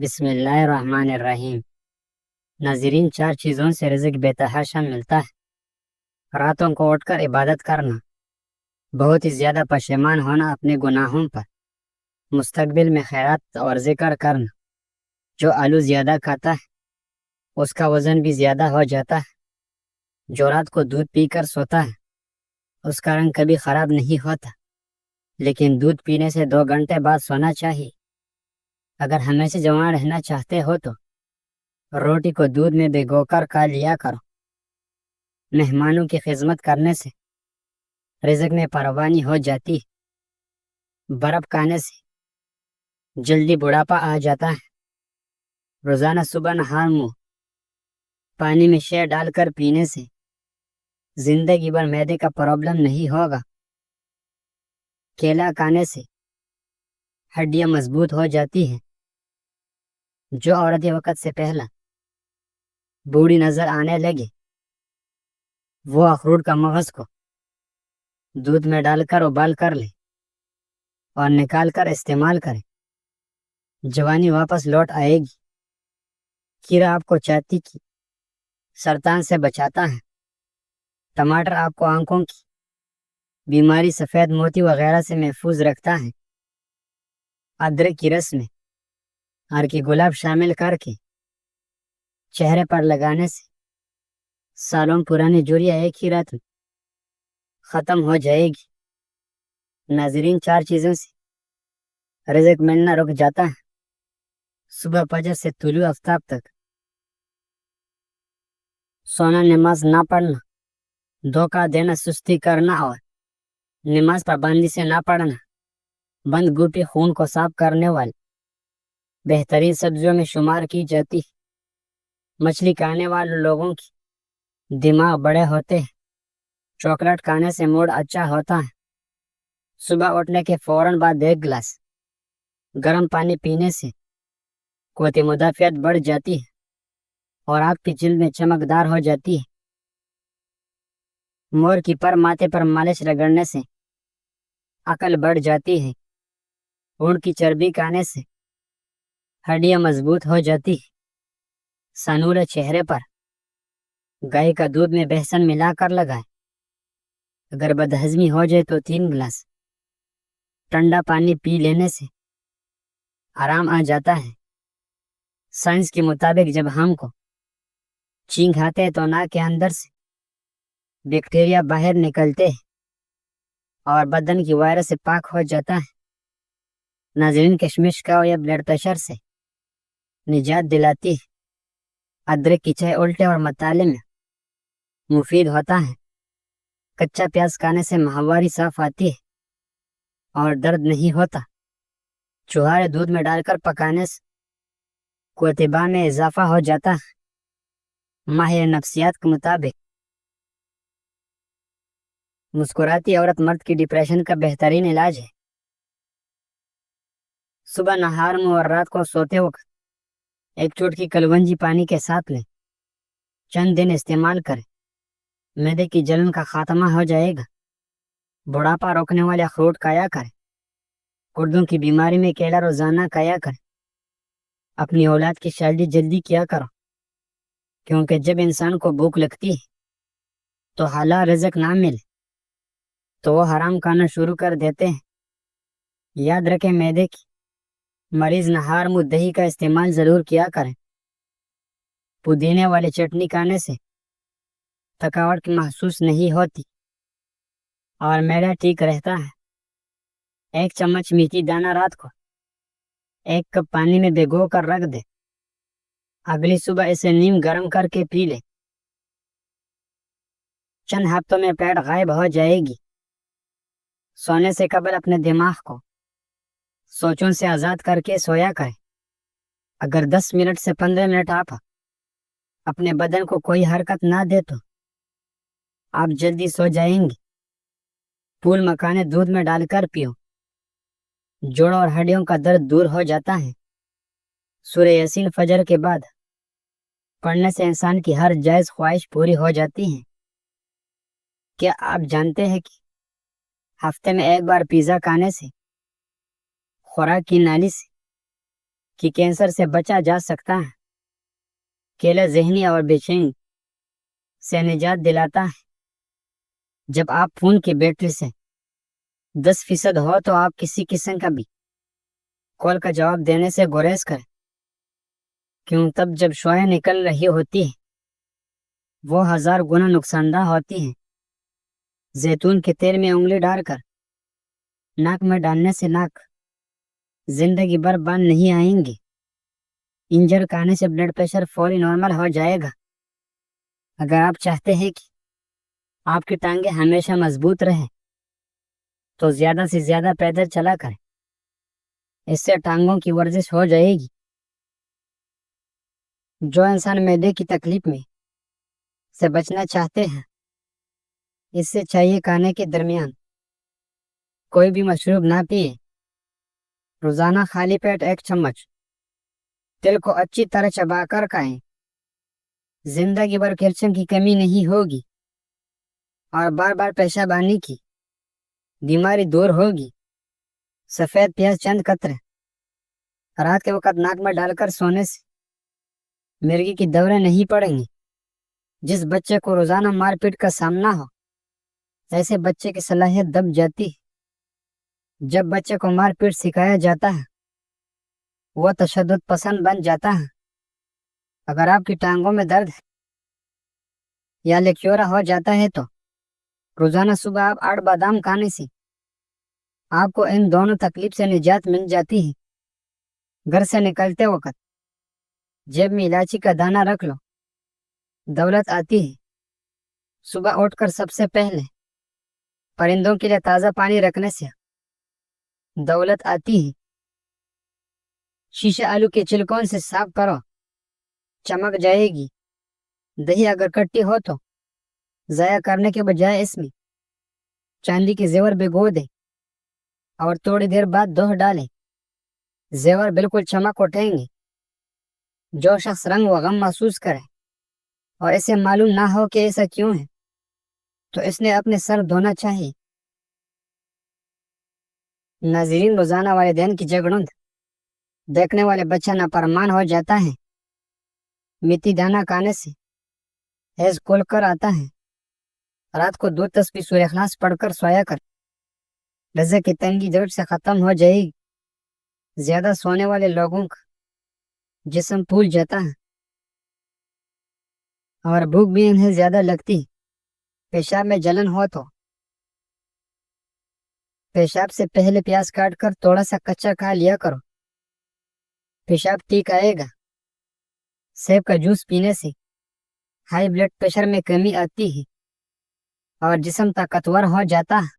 بسم اللہ الرحمن الرحیم۔ ناظرین، 4 چیزوں سے رزق بے تحاشا ملتا ہے: راتوں کو اٹھ کر عبادت کرنا، بہت ہی زیادہ پشیمان ہونا اپنے گناہوں پر، مستقبل میں خیرات اور ذکر کرنا۔ جو آلو زیادہ کھاتا ہے اس کا وزن بھی زیادہ ہو جاتا ہے۔ جو رات کو دودھ پی کر سوتا ہے اس کا رنگ کبھی خراب نہیں ہوتا، لیکن دودھ پینے سے 2 گھنٹے بعد سونا چاہیے۔ اگر ہمیشہ جوان رہنا چاہتے ہو تو روٹی کو دودھ میں بھگو کر کھا لیا کرو۔ مہمانوں کی خدمت کرنے سے رزق میں فراوانی ہو جاتی ہے۔ برف کھانے سے جلدی بڑھاپا آ جاتا ہے۔ روزانہ صبح نہار منہ پانی میں شہد ڈال کر پینے سے زندگی بھر معدے کا پرابلم نہیں ہوگا۔ کیلا کھانے سے ہڈیاں مضبوط ہو جاتی ہیں۔ جو عورتیں وقت سے پہلا بوڑھی نظر آنے لگے وہ اخروٹ کا مغز کو دودھ میں ڈال کر ابال کر لے اور نکال کر استعمال کرے، جوانی واپس لوٹ آئے گی۔ کھیرا آپ کو چھاتی کی سرطان سے بچاتا ہے۔ ٹماٹر آپ کو آنکھوں کی بیماری، سفید موتی وغیرہ سے محفوظ رکھتا ہے۔ ادرک کی رس میں ہر کی گلاب شامل کر کے چہرے پر لگانے سے سالوں پرانی جوریاں ایک ہی رات میں ختم ہو جائے گی۔ ناظرین، 4 چیزوں سے رزق ملنا رک جاتا ہے: صبح فجر سے طلوع آفتاب تک سونا، نماز نہ پڑھنا، دھوکہ دینا، سستی کرنا اور نماز پابندی سے نہ پڑھنا بند گوپی خون کو صاف کرنے والی بہترین سبزیوں میں شمار کی جاتی ہے۔ مچھلی کھانے والے لوگوں کی دماغ بڑے ہوتے ہیں۔ چاکلیٹ کھانے سے موڈ اچھا ہوتا ہے۔ صبح اٹھنے کے فوراً بعد 1 گلاس گرم پانی پینے سے قوت مدافعت بڑھ جاتی ہے اور آپ کی جلد میں چمکدار ہو جاتی ہے۔ مور کی پر ماتھے پر مالش رگڑنے سے عقل بڑھ جاتی ہے۔ اونٹ کی چربی کھانے سے ہڈیاں مضبوط ہو جاتی ہے۔ سنورے چہرے پر گائے کا دودھ میں بہسن ملا کر لگائے۔ اگر بدہضمی ہو جائے تو 3 گلاس ٹھنڈا پانی پی لینے سے آرام آ جاتا ہے۔ سائنس کے مطابق جب ہم کو چھینک آتے ہیں تو ناک کے اندر سے بیکٹیریا باہر نکلتے ہیں اور بدن کی وائرس سے پاک ہو جاتا ہے۔ ناظرین، کشمش کا یا بلڈ پریشر سے نجات دلاتی ہے۔ ادرک کی چائے الٹے اور مطالعے میں مفید ہوتا ہے۔ کچا پیاز کھانے سے ماہواری صاف آتی ہے اور درد نہیں ہوتا۔ چوہارے دودھ میں ڈال کر پکانے سے قوت باہ میں اضافہ ہو جاتا ہے۔ ماہر نفسیات کے مطابق مسکراتی عورت مرد کی ڈپریشن کا بہترین علاج ہے۔ صبح نہار منہ اور رات کو سوتے وقت 1 چٹکی کلونجی پانی کے ساتھ لیں۔ چند دن استعمال کریں، معدے کی جلن کا خاتمہ ہو جائے گا۔ بڑھاپا روکنے والے اخروٹ کھایا کریں۔ گردوں کی بیماری میں کیلا روزانہ کھایا کریں۔ اپنی اولاد کی شادی جلدی کیا کرو، کیونکہ جب انسان کو بھوک لگتی ہے تو حلال رزق نہ ملے تو وہ حرام کھانا شروع کر دیتے ہیں۔ یاد رکھیں، معدے کی مریض نہار منہ دہی کا استعمال ضرور کیا کریں۔ پودینے والی چٹنی کھانے سے تھکاوٹ محسوس نہیں ہوتی اور معدہ ٹھیک رہتا ہے۔ 1 چمچ میتھی دانہ رات کو 1 کپ پانی میں بھگو کر رکھ دے، اگلی صبح اسے نیم گرم کر کے پی لے۔ چند ہفتوں میں پیٹ غائب ہو جائے گی۔ سونے سے قبل اپنے دماغ کو سوچوں سے آزاد کر کے سویا کریں۔ اگر 10 منٹ سے 15 منٹ آپ اپنے بدن کو کوئی حرکت نہ دے تو آپ جلدی سو جائیں گے۔ پھول مکھانے دودھ میں ڈال کر پیو، جوڑوں اور ہڈیوں کا درد دور ہو جاتا ہے۔ سورہ یاسین فجر کے بعد پڑھنے سے انسان کی ہر جائز خواہش پوری ہو جاتی ہے۔ کیا آپ جانتے ہیں کہ ہفتے میں 1 بار پیزا کھانے سے خوراک کی نالی سے کہ کینسر سے بچا جا سکتا ہے۔ کیلا ذہنی اور بے چینی سے نجات دلاتا ہے۔ جب آپ فون کی بیٹری سے 10% ہو تو آپ کسی قسم کا بھی کال کا جواب دینے سے گریز کریں، کیوں تب جب شعاعیں نکل رہی ہوتی ہیں وہ 1000 گنا نقصان دہ ہوتی ہیں۔ زیتون کے تیل میں انگلی ڈال کر ناک میں ڈالنے سے ناک زندگی بھر بند نہیں آئیں گے۔ انجر کھانے سے بلڈ پریشر فوری نارمل ہو جائے گا۔ اگر آپ چاہتے ہیں کہ آپ کی ٹانگیں ہمیشہ مضبوط رہیں تو زیادہ سے زیادہ پیدل چلا کریں، اس سے ٹانگوں کی ورزش ہو جائے گی۔ جو انسان معدے کی تکلیف میں سے بچنا چاہتے ہیں اس سے چاہیے کھانے کے درمیان کوئی بھی مشروب نہ پیے۔ روزانہ خالی پیٹ 1 چمچ تل کو اچھی طرح چبا کر کھائیں۔ زندگی بھر کیلشیم کی کمی نہیں ہوگی اور بار بار پیشاب آنے کی بیماری دور ہوگی۔ سفید پیاز چند قطرے رات کے وقت ناک میں ڈال کر سونے سے مرگی کی دوریں نہیں پڑیں گی۔ جس بچے کو روزانہ مار پیٹ کا سامنا ہو ایسے بچے کی صلاحیت دب جاتی ہے۔ جب بچے کو مار پیٹ سکھایا جاتا ہے وہ تشدد پسند بن جاتا ہے۔ اگر آپ کی ٹانگوں میں درد یا لکیورا ہو جاتا ہے تو روزانہ صبح آپ 8 بادام کھانے سے آپ کو ان دونوں تکلیف سے نجات مل جاتی ہے۔ گھر سے نکلتے وقت جیب میں الائچی کا دانہ رکھ لو، دولت آتی ہے۔ صبح اٹھ کر سب سے پہلے پرندوں کے لیے تازہ پانی رکھنے سے دولت آتی ہے۔ شیشے آلو کے چھلکوں سے صاف کرو، چمک جائے گی۔ دہی اگر کھٹی ہو تو ضائع کرنے کے بجائے اس میں چاندی کے زیور بھگو دیں اور تھوڑی دیر بعد دھو ڈالیں، زیور بالکل چمک اٹھیں گے۔ جو شخص رنگ و غم محسوس کرے اور اسے معلوم نہ ہو کہ ایسا کیوں ہے تو اس نے اپنے سر دھونا چاہیے۔ ناظرین، روزانہ والدین کی جگڑن دیکھنے والے بچہ نافرمان ہو جاتا ہے۔ میتھی دانہ کھانے سے حیض کھول کر آتا ہے۔ رات کو 2 تسبیح سورہ اخلاص پڑھ کر سویا کر، رزق کی تنگی جڑ سے ختم ہو جائے گی۔ زیادہ سونے والے لوگوں کا جسم پھول جاتا ہے اور بھوک بھی انہیں زیادہ لگتی ہے۔ پیشاب میں جلن ہو تو پیشاب سے پہلے پیاز کاٹ کر تھوڑا سا کچا کھا لیا کرو، پیشاب ٹھیک آئے گا۔ سیب کا جوس پینے سے ہائی بلڈ پریشر میں کمی آتی ہے اور جسم طاقتور ہو جاتا ہے۔